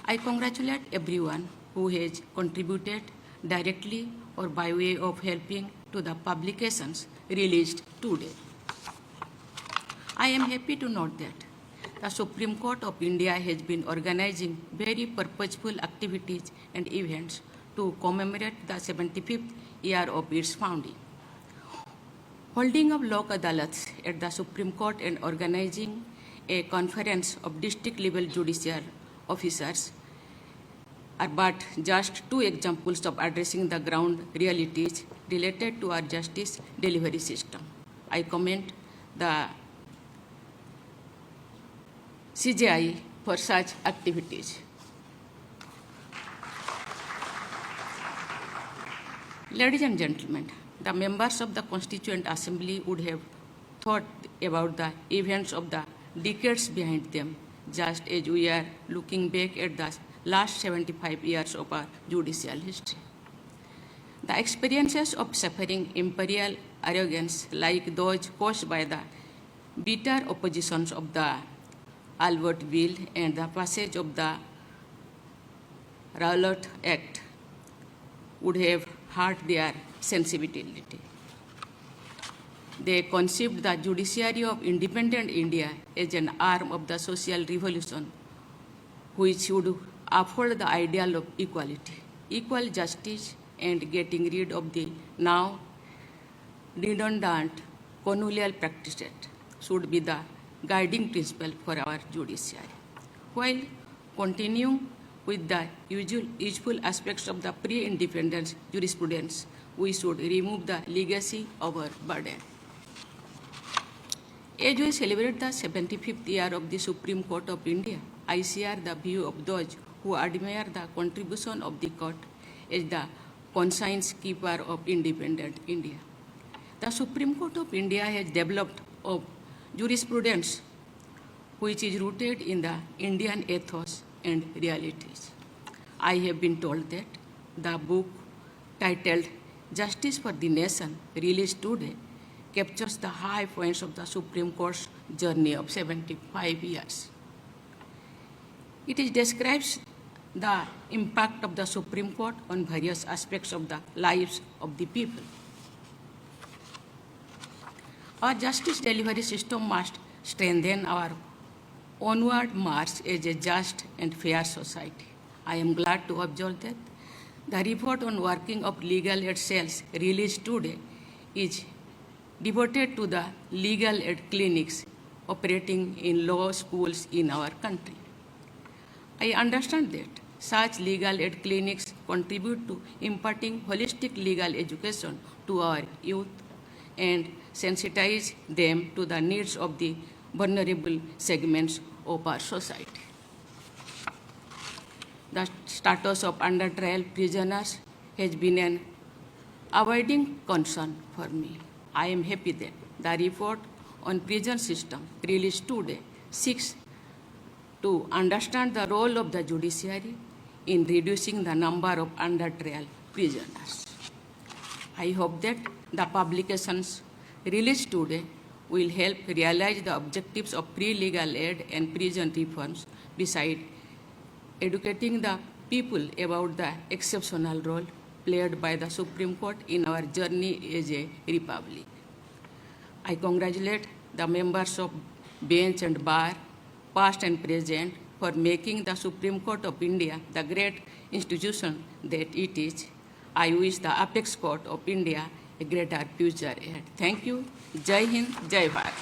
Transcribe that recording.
I congratulate everyone who has contributed directly or by way of helping to the publications released today. I am happy to note that the Supreme Court of India has been organizing very purposeful activities and events to commemorate the 75th year of its founding. Holding of Lok Adalats at the Supreme Court and organizing a conference of district level judicial officers are but just two examples of addressing the ground realities related to our justice delivery system. I commend the CJI for such activities. Ladies and gentlemen, the members of the Constituent Assembly would have thought about the events of the decades behind them, just as we are looking back at the last 75 years of our judicial history. The experiences of suffering imperial arrogance like those caused by the bitter oppositions of the Albert Bill and the passage of the Rowlatt Act would have hurt their sensibility. They conceived the judiciary of independent India as an arm of the social revolution which would uphold the ideal of equality, equal justice, and getting rid of the now redundant colonial practices should be the guiding principle for our judiciary. While continuing with the useful aspects of the pre-independence jurisprudence, we should remove the legacy of our burden. As we celebrate the 75th year of the Supreme Court of India, I share the view of those who admire the contribution of the court as the conscience keeper of independent India. The Supreme Court of India has developed a jurisprudence which is rooted in the Indian ethos and realities. I have been told that the book titled Justice for the Nation, released today, captures the high points of the Supreme Court's journey of 75 years. It describes the impact of the Supreme Court on various aspects of the lives of the people. Our justice delivery system must strengthen our onward march as a just and fair society. I am glad to observe that the report on working of legal aid cells released today is devoted to the legal aid clinics operating in law schools in our country. I understand that such legal aid clinics contribute to imparting holistic legal education to our youth and sensitize them to the needs of the vulnerable segments of our society. The status of under trial prisoners has been an abiding concern for me. I am happy that the report on prison system released today seeks to understand the role of the judiciary in reducing the number of under trial prisoners. I hope that the publications released today will help realize the objectives of pre-legal aid and prison reforms, besides educating the people about the exceptional role played by the Supreme Court in our journey as a republic. I congratulate the members of bench and bar, past and present, for making the Supreme Court of India the great institution that it is. I wish the Apex Court of India a greater future ahead. Thank you. Jai Hind, Jai Bharat.